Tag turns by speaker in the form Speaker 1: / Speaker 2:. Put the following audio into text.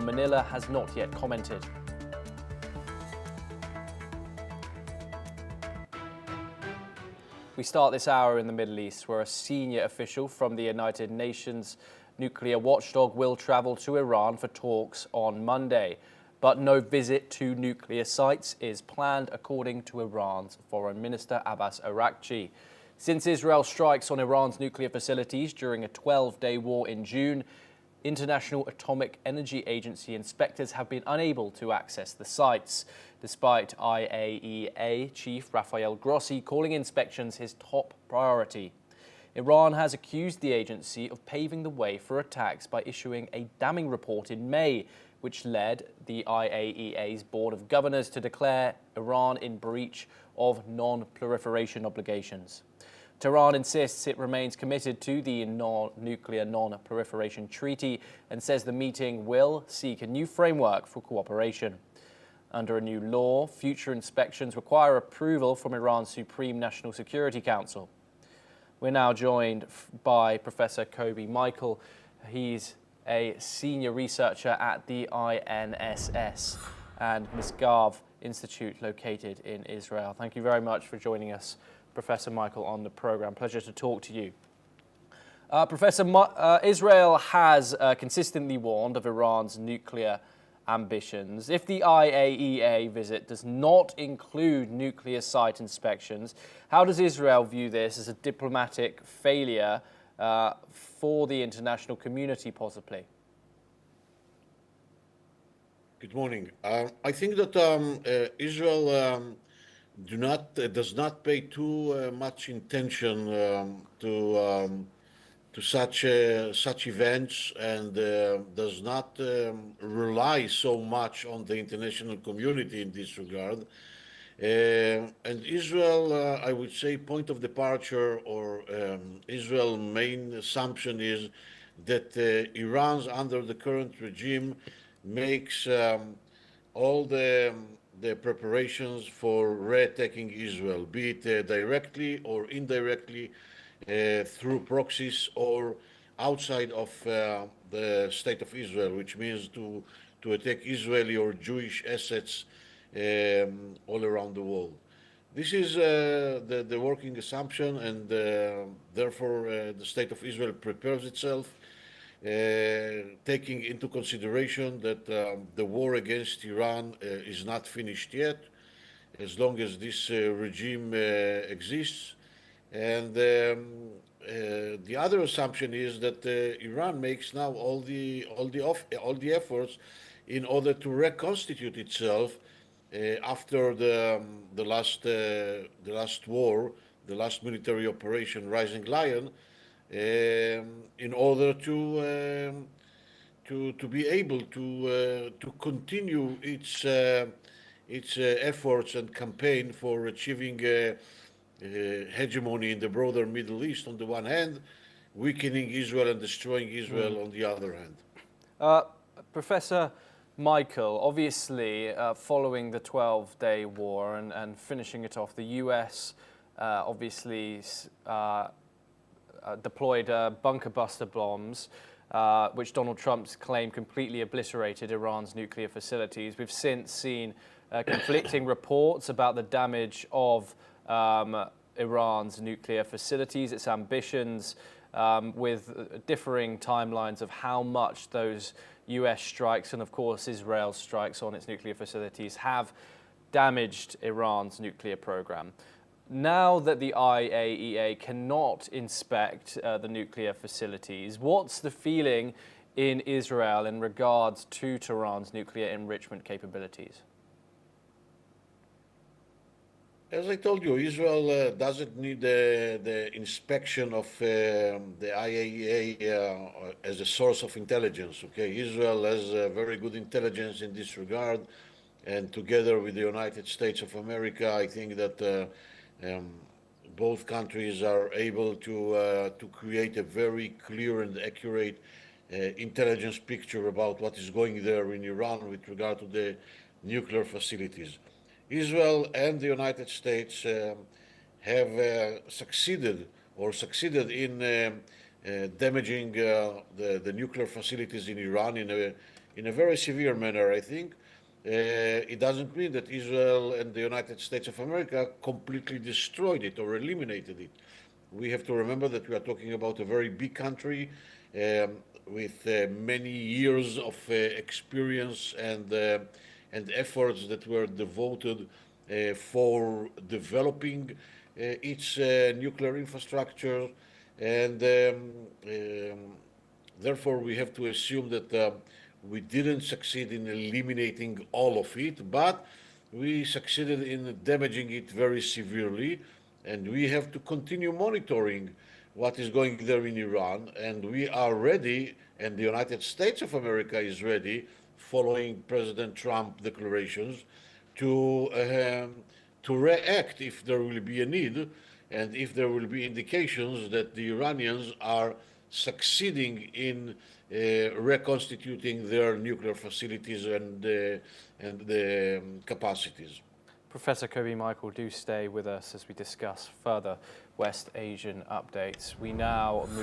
Speaker 1: Manila has not yet commented. We start this hour in the Middle East, where a senior official from the United Nations nuclear watchdog will travel to Iran for talks on Monday. But no visit to nuclear sites is planned, according to Iran's Foreign Minister Abbas Araghchi. Since Israel strikes on Iran's nuclear facilities during a 12-day war in June, International Atomic Energy Agency inspectors have been unable to access the sites, despite IAEA Chief Rafael Grossi calling inspections his top priority. Iran has accused the agency of paving the way for attacks by issuing a damning report in May, which led the IAEA's Board of Governors to declare Iran in breach of non-proliferation obligations. Tehran insists it remains committed to the Nuclear Non-Proliferation Treaty and says the meeting will seek a new framework for cooperation. Under a new law, future inspections require approval from Iran's Supreme National Security Council. We're now joined by Professor Kobi Michael. He's a senior researcher at the INSS and Misgav Institute located in Israel. Thank you very much for joining us, Professor Michael, on the program. Pleasure to talk to you. Israel has consistently warned of Iran's nuclear ambitions. If the IAEA visit does not include nuclear site inspections, how does Israel view this as a diplomatic failure for the international community, possibly?
Speaker 2: Good morning. I think that Israel does not pay too much attention to such events, and does not rely so much on the international community in this regard. And Israel, I would say, point of departure, or Israel's main assumption is that Iran's, under the current regime, makes all the preparations for re-attacking Israel, be it directly or indirectly, through proxies or outside of the state of Israel, which means to attack Israeli or Jewish assets all around the world. This is the working assumption, and therefore the state of Israel prepares itself, taking into consideration that the war against Iran is not finished yet, as long as this regime exists. And the other assumption is that Iran makes now all the efforts in order to reconstitute itself after the last war, the last military operation, Rising Lion, in order to be able to continue its efforts and campaign for achieving hegemony in the broader Middle East on the one hand, weakening Israel and destroying Israel on the other hand.
Speaker 1: Professor Michael, obviously, following the 12-day war and finishing it off, the US obviously deployed bunker buster bombs, which Donald Trump's claimed completely obliterated Iran's nuclear facilities. We've since seen conflicting reports about the damage of Iran's nuclear facilities, its ambitions, with differing timelines of how much those US strikes and, of course, Israel's strikes on its nuclear facilities have damaged Iran's nuclear program. Now that the IAEA cannot inspect the nuclear facilities, what's the feeling in Israel in regards to Tehran's nuclear enrichment capabilities?
Speaker 2: As I told you, Israel doesn't need the inspection of the IAEA as a source of intelligence. Okay, Israel has very good intelligence in this regard, and together with the United States of America, I think that both countries are able to create a very clear and accurate intelligence picture about what is going there in Iran with regard to the nuclear facilities. Israel and the United States have succeeded in damaging the nuclear facilities in Iran in in a very severe manner, I think. It doesn't mean that Israel and the United States of America completely destroyed it or eliminated it. We have to remember that we are talking about a very big country with many years of experience and efforts that were devoted for developing its nuclear infrastructure, and therefore we have to assume that we didn't succeed in eliminating all of it, but we succeeded in damaging it very severely, and we have to continue monitoring what is going there in Iran, and we are ready, and the United States of America is ready, following President Trump declarations, to to react if there will be a need, and if there will be indications that the Iranians are succeeding in reconstituting their nuclear facilities and the capacities.
Speaker 1: Professor Kobe Michael, do stay with us as we discuss further West Asian updates. We now move